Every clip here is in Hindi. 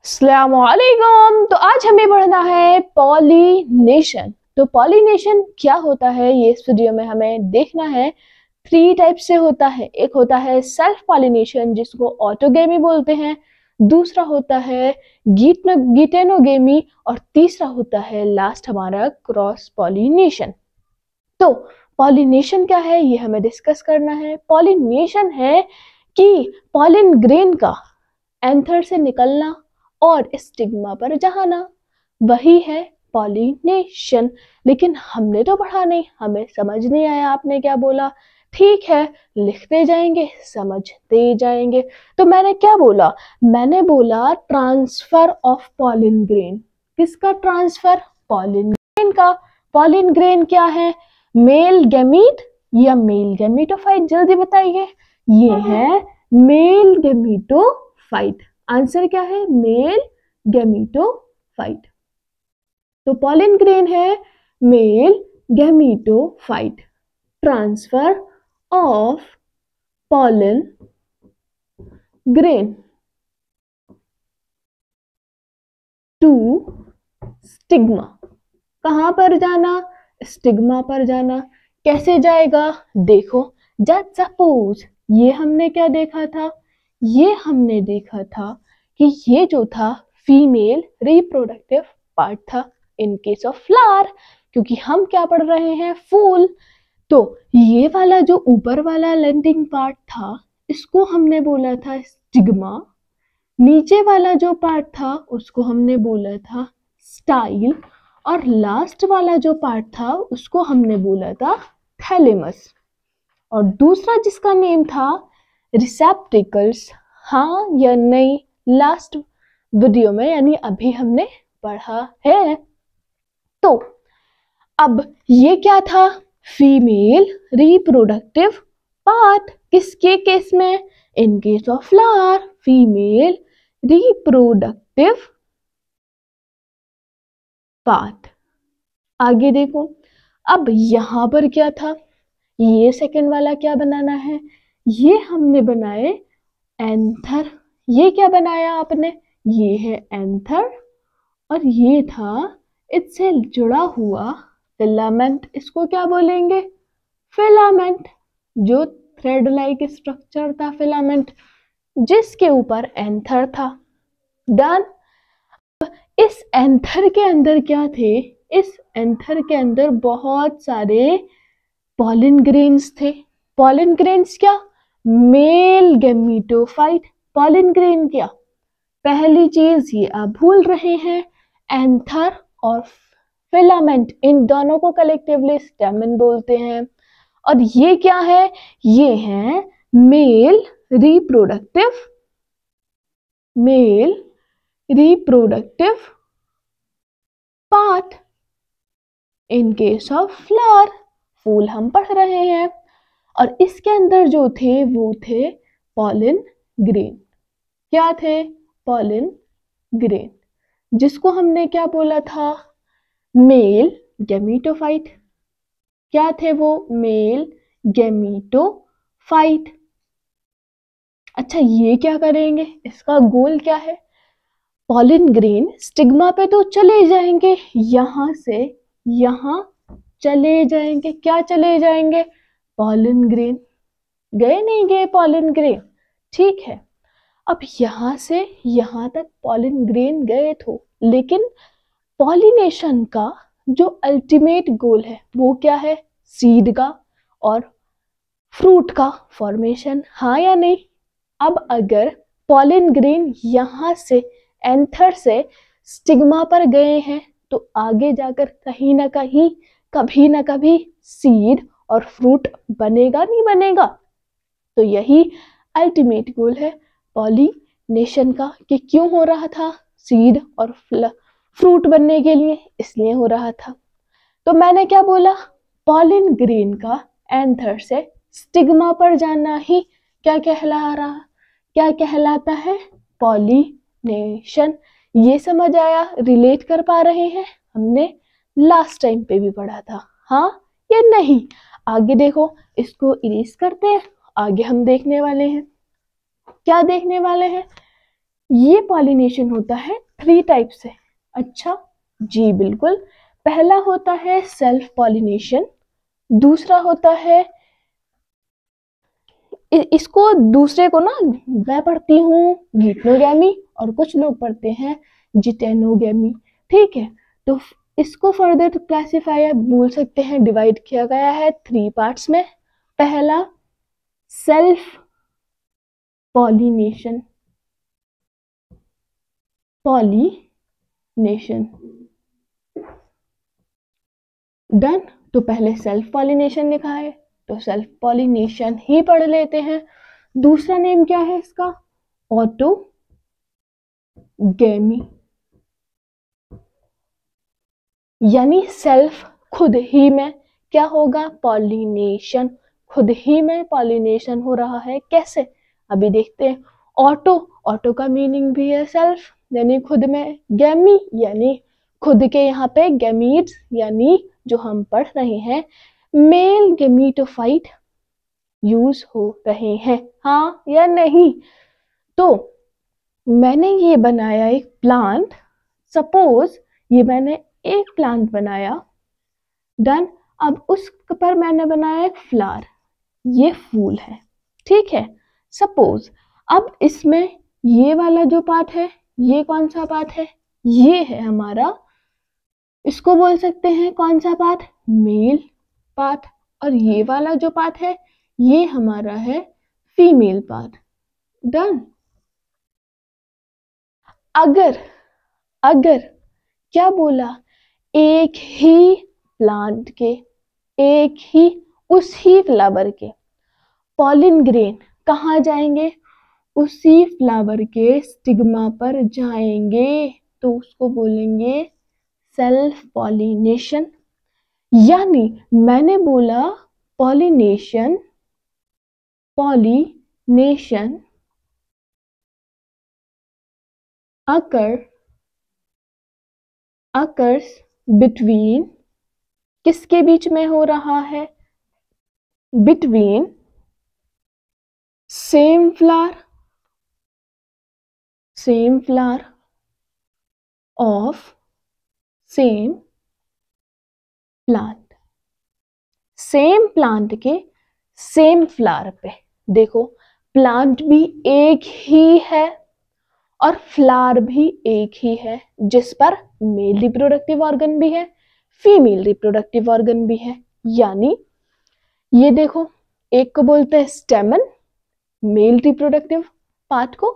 अस्सलामुअलैकुम। तो आज हमें पढ़ना है पॉलिनेशन। तो पॉलिनेशन क्या होता है ये इस वीडियो में हमें देखना है। 3 टाइप से होता है। एक होता है सेल्फ पॉलिनेशन जिसको ऑटोगेमी बोलते हैं, दूसरा होता है गिटेनोगेमी और तीसरा होता है लास्ट हमारा क्रॉस पॉलिनेशन। तो पॉलिनेशन क्या है ये हमें डिस्कस करना है। पॉलिनेशन है कि पॉलिन ग्रेन का एंथर से निकलना और स्टिग्मा पर जाना, वही है पॉलिनेशन। लेकिन हमने तो पढ़ा नहीं, हमें समझ नहीं आया आपने क्या बोला। ठीक है, लिखते जाएंगे समझते जाएंगे। तो मैंने क्या बोला? मैंने बोला ट्रांसफर ऑफ पॉलिन ग्रेन। किसका ट्रांसफर? पॉलिन ग्रेन का। पॉलिन ग्रेन क्या है? मेल गैमीट या मेल गैमीटोफाइट? जल्दी बताइए। ये है मेल गैमीटोफाइट। आंसर क्या है? Male gametophyte. तो पॉलिन ग्रेन है male gametophyte. Transfer of pollen grain to stigma. कहां पर जाना? स्टिग्मा पर जाना। कैसे जाएगा? देखो, जस्ट सपोज ये हमने क्या देखा था? ये हमने देखा था कि ये जो था फीमेल रिप्रोडक्टिव पार्ट था इन केस ऑफ फ्लावर, क्योंकि हम क्या पढ़ रहे हैं? फूल। तो ये वाला जो ऊपर वाला लैंडिंग पार्ट था इसको हमने बोला था स्टिग्मा। नीचे वाला जो पार्ट था उसको हमने बोला था स्टाइल। और लास्ट वाला जो पार्ट था उसको हमने बोला था थैलेमस। और दूसरा जिसका नेम था रिसेप्टिकल्स। हाँ या नहीं? लास्ट वीडियो में यानी अभी हमने पढ़ा है। तो अब ये क्या था? Female reproductive part. किसके केस में? इन case of flower, female reproductive part. आगे देखो, अब यहां पर क्या था? ये सेकंड वाला क्या बनाना है? ये हमने बनाए एंथर। ये क्या बनाया आपने? ये है एंथर और ये था इससे जुड़ा हुआ फिलामेंट। इसको क्या बोलेंगे? फिलामेंट। जो थ्रेड लाइक स्ट्रक्चर था फिलामेंट, जिसके ऊपर एंथर था। डन। इस एंथर के अंदर क्या थे? इस एंथर के अंदर बहुत सारे पॉलिन ग्रेन्स थे। पॉलिन ग्रेन्स क्या? Male gametophyte. पॉलिन ग्रेन क्या? पहली चीज ये आप भूल रहे हैं, एंथर और फिलामेंट इन दोनों को कलेक्टिवली स्टेमन बोलते हैं। और ये क्या है? ये है male reproductive part in case of flower. फूल हम पढ़ रहे हैं और इसके अंदर जो थे वो थे पॉलिन ग्रेन। क्या थे? पॉलिन ग्रेन, जिसको हमने क्या बोला था? Male gametophyte. क्या थे वो? Male gametophyte. अच्छा, ये क्या करेंगे? इसका गोल क्या है? पॉलिन ग्रेन स्टिग्मा पे तो चले जाएंगे, यहां से यहां चले जाएंगे। क्या चले जाएंगे? Pollen grain. गए नहीं गए पॉलिन ग्रेन? ठीक है। अब यहां से यहां तक पॉलिन ग्रेन गए तो, लेकिन पॉलिनेशन का जो अल्टीमेट गोल है वो क्या है? सीड का और फ्रूट का फॉर्मेशन। हाँ या नहीं? अब अगर पॉलिन ग्रेन यहां से एंथर से स्टिग्मा पर गए हैं तो आगे जाकर कहीं ना कहीं कभी ना कभी सीड और फ्रूट बनेगा, नहीं बनेगा? तो यही अल्टीमेट गोल है पॉलिनेशन का, कि क्यों हो रहा था? सीड और फ्रूट बनने के लिए इसलिए हो रहा था। तो मैंने क्या बोला? पॉलिन ग्रेन का एंथर से स्टिग्मा पर जाना ही क्या कहलाता है? पॉलिनेशन। ये समझ आया? रिलेट कर पा रहे हैं? हमने लास्ट टाइम पे भी पढ़ा था, हाँ या नहीं? आगे देखो, इसको इरेज करते हैं। आगे हम देखने वाले हैं, क्या देखने वाले हैं? ये पॉलिनेशन होता है 3 टाइप से। अच्छा जी बिल्कुल। पहला होता है सेल्फ पॉलिनेशन, दूसरा होता है इसको दूसरे को ना मैं पढ़ती हूँ गीटनोगैमी और कुछ लोग पढ़ते हैं जिटेनोगैमी। ठीक है, तो इसको फर्दर क्लासिफाई बोल सकते हैं, डिवाइड किया गया है 3 पार्ट्स में। पहला सेल्फ पॉलिनेशन, पॉलिनेशन डन। तो पहले सेल्फ पॉलिनेशन लिखा है तो सेल्फ पॉलिनेशन ही पढ़ लेते हैं। दूसरा नेम क्या है इसका? ऑटोगैमी, यानी सेल्फ खुद ही में क्या होगा? पॉलिनेशन, खुद ही में पॉलिनेशन हो रहा है। कैसे? अभी देखते हैं। ऑटो का मीनिंग भी है सेल्फ यानी खुद में, गैमी यानी खुद के, यहाँ पे गैमीट्स यानी जो हम पढ़ रहे हैं मेल गैमीटोफाइट यूज हो रहे हैं, हाँ या नहीं? तो मैंने ये बनाया एक प्लांट, सपोज ये मैंने एक प्लांट बनाया, डन। अब उस पर मैंने बनाया एक फ्लावर, ये फूल है, ठीक है। सपोज अब इसमें ये वाला जो पार्ट है, ये कौन सा पार्ट है? ये है हमारा, इसको बोल सकते हैं कौन सा पार्ट? Male part. और ये वाला जो पार्ट है ये हमारा है फीमेल पार्ट, डन। अगर अगर क्या बोला? एक ही प्लांट के, एक ही उसी फ्लावर के पॉलिन ग्रेन कहाँ जाएंगे? उसी फ्लावर के स्टिग्मा पर जाएंगे, तो उसको बोलेंगे सेल्फ पॉलिनेशन। यानी मैंने बोला पॉलिनेशन, पॉलिनेशन अकर्स बिटवीन, किसके बीच में हो रहा है? Between same flower of same plant, same plant के सेम फ्लावर पे। देखो प्लांट भी एक ही है और फ्लावर भी एक ही है, जिस पर मेल रिप्रोडक्टिव ऑर्गन भी है, फीमेल रिप्रोडक्टिव ऑर्गन भी है। यानी ये देखो, एक को बोलते हैं स्टेमन, मेल रिप्रोडक्टिव पार्ट को,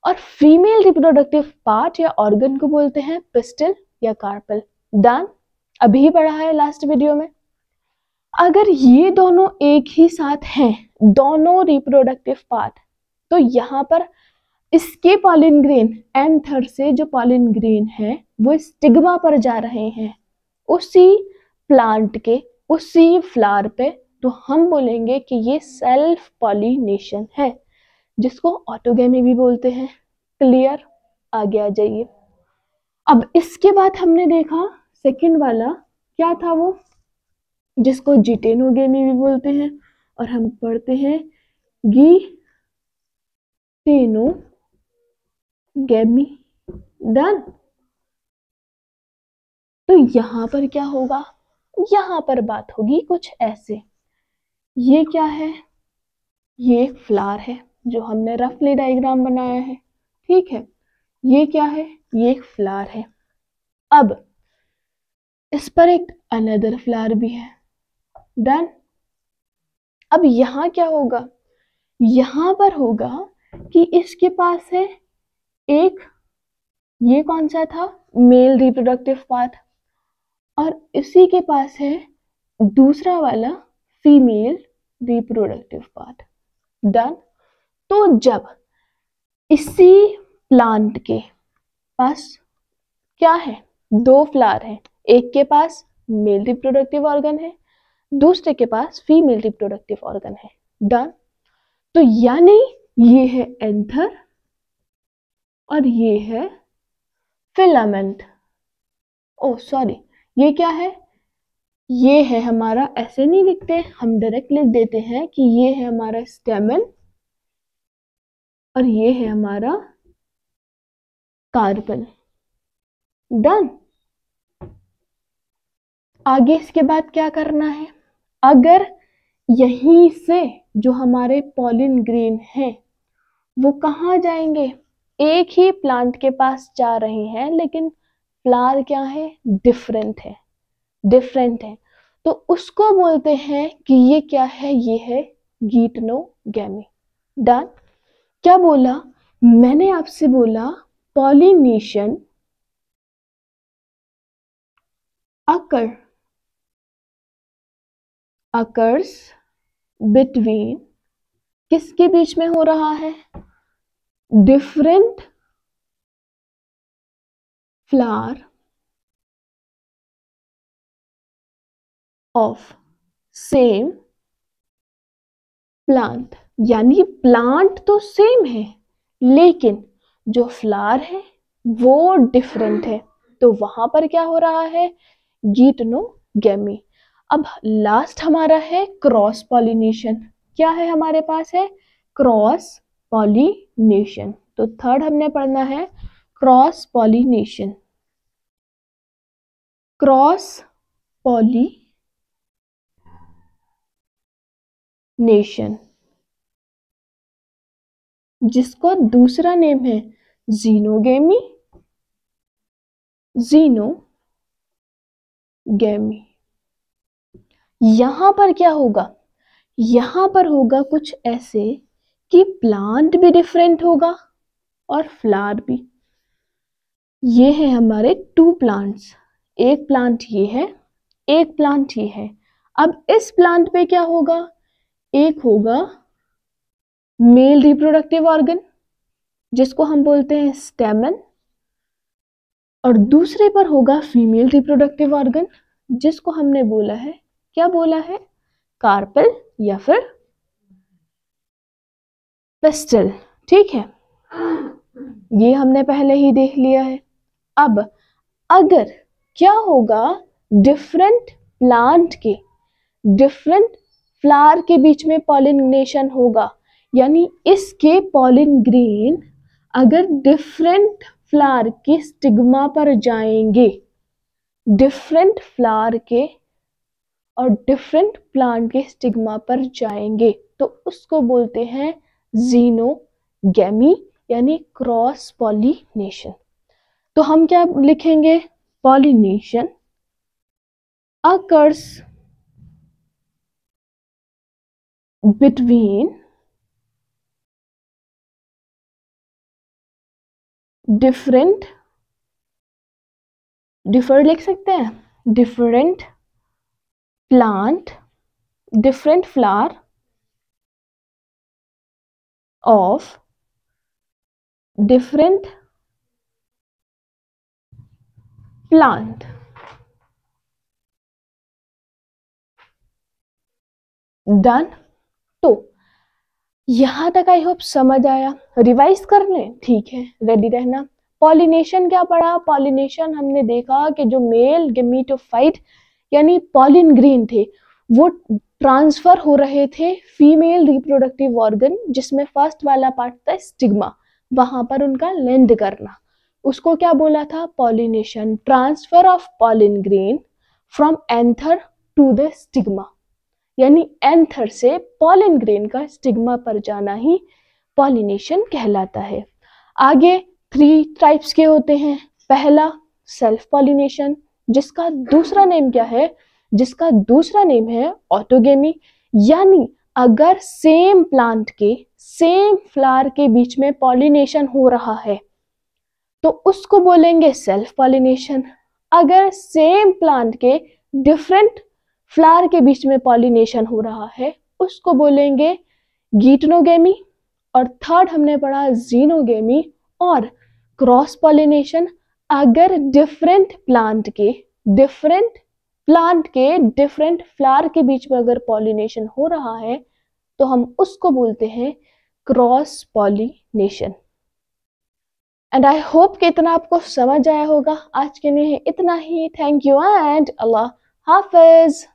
और फीमेल रिप्रोडक्टिव पार्ट या ऑर्गन को बोलते हैं पिस्टल या कार्पल। डन, अभी पढ़ा है लास्ट वीडियो में। अगर ये दोनों एक ही साथ हैं, दोनों रिप्रोडक्टिव पार्ट, तो यहाँ पर इसके पॉलिन ग्रेन, एंथर से जो पॉलिन ग्रेन है वो स्टिग्मा पर जा रहे हैं, उसी प्लांट के उसी फ्लावर पे, तो हम बोलेंगे कि ये सेल्फ पॉलिनेशन है, जिसको ऑटोगैमी भी बोलते हैं। क्लियर? आगे आ जाइए। अब इसके बाद हमने देखा सेकंड वाला क्या था, वो जिसको जिटेनोगेमी भी बोलते हैं, और हम पढ़ते हैं गीटेनोगेमी। डन। तो यहां पर क्या होगा? यहां पर बात होगी कुछ ऐसे, ये क्या है? ये फ्लावर है जो हमने रफली डायग्राम बनाया है, ठीक है। ये क्या है? ये एक फ्लावर है। अब इस पर एक अनदर फ्लावर भी है, डन। अब यहां क्या होगा? यहां पर होगा कि इसके पास है एक, ये कौन सा था? मेल रिप्रोडक्टिव पार्ट, और इसी के पास है दूसरा वाला फीमेल रिप्रोडक्टिव पार्ट, डन। तो जब इसी प्लांट के पास क्या है? 2 फ्लावर है, एक के पास मेल रिप्रोडक्टिव ऑर्गन है, दूसरे के पास फीमेल रिप्रोडक्टिव ऑर्गन है, डन। तो यानी ये है एंथर और ये है फिलामेंट। ओ सॉरी, ये क्या है? ये है हमारा, ऐसे नहीं लिखते, हम डायरेक्ट लिख देते हैं कि ये है हमारा स्टेमन और ये है हमारा कार्बन। डन। आगे इसके बाद क्या करना है, अगर यहीं से जो हमारे पॉलिन ग्रेन हैं वो कहाँ जाएंगे, एक ही प्लांट के पास जा रहे हैं लेकिन फ्लावर क्या है, डिफरेंट है, डिफरेंट है, तो उसको बोलते हैं कि ये क्या है, ये है गीटनोगैमी। डन। क्या बोला मैंने आपसे, बोला पॉलिनेशन अकर्स बिटवीन, किसके बीच में हो रहा है, different flower of same plant. यानी प्लांट तो सेम है लेकिन जो फ्लावर है वो डिफरेंट है, तो वहां पर क्या हो रहा है, गीटनोगैमी। अब लास्ट हमारा है क्रॉस पॉलिनेशन। क्या है हमारे पास, है क्रॉस पॉलिनेशन। तो थर्ड हमने पढ़ना है क्रॉस पॉलिनेशन। क्रॉस पॉलिनेशन जिसको दूसरा नेम है जीनोगेमी, जीनोगेमी। यहां पर क्या होगा, यहां पर होगा कुछ ऐसे कि प्लांट भी डिफरेंट होगा और फ्लावर भी। ये है हमारे टू प्लांट्स, एक प्लांट ये है, एक प्लांट ये है। अब इस प्लांट पे क्या होगा, एक होगा मेल रिप्रोडक्टिव ऑर्गन जिसको हम बोलते हैं स्टेमन, और दूसरे पर होगा फीमेल रिप्रोडक्टिव ऑर्गन जिसको हमने बोला है, क्या बोला है, कार्पेल या फिर पेस्टल। ठीक है, ये हमने पहले ही देख लिया है। अब अगर क्या होगा, डिफरेंट प्लांट के डिफरेंट फ्लावर के बीच में पॉलिनेशन होगा, यानी इसके पॉलिन ग्रेन अगर डिफरेंट फ्लावर के स्टिग्मा पर जाएंगे, डिफरेंट फ्लावर के और डिफरेंट प्लांट के स्टिग्मा पर जाएंगे, तो उसको बोलते हैं जीनोगैमी यानी क्रॉस पॉलिनेशन। तो हम क्या लिखेंगे, पॉलिनेशन अकर्स बिटवीन डिफरेंट लिख सकते हैं, different plant, different flower of different plant. Done. तो यहां तक आई होप समझ आया, रिवाइज कर लें, ठीक है, रेडी रहना। पॉलिनेशन क्या पढ़ा, पॉलिनेशन हमने देखा कि जो मेल गेमीटोफाइट यानी पॉलिन ग्रेन थे वो ट्रांसफर हो रहे थे फीमेल रिप्रोडक्टिव ऑर्गन जिसमें फर्स्ट वाला पार्ट था स्टिग्मा, वहां पर उनका लैंड करना, उसको क्या बोला था, pollination, transfer of pollen grain from anther to the stigma, यानी एंथर से पॉलिन ग्रेन का स्टिग्मा पर जाना ही पॉलिनेशन कहलाता है। आगे 3 टाइप्स के होते हैं, पहला सेल्फ पॉलिनेशन जिसका दूसरा नेम क्या है, जिसका दूसरा नेम है ऑटोगेमी, यानी अगर सेम प्लांट के सेम फ्लावर के बीच में पॉलिनेशन हो रहा है तो उसको बोलेंगे सेल्फ पॉलिनेशन। अगर सेम प्लांट के डिफरेंट फ्लावर के बीच में पॉलिनेशन हो रहा है उसको बोलेंगे गीटनोगेमी। और थर्ड हमने पढ़ा जीनोगेमी और क्रॉस पॉलिनेशन, अगर डिफरेंट प्लांट के डिफरेंट फ्लावर के बीच में अगर पॉलिनेशन हो रहा है तो हम उसको बोलते हैं cross pollination. And I hope कि इतना आपको समझ आया होगा। आज के लिए इतना ही। थैंक यू एंड अल्लाह हाफिज।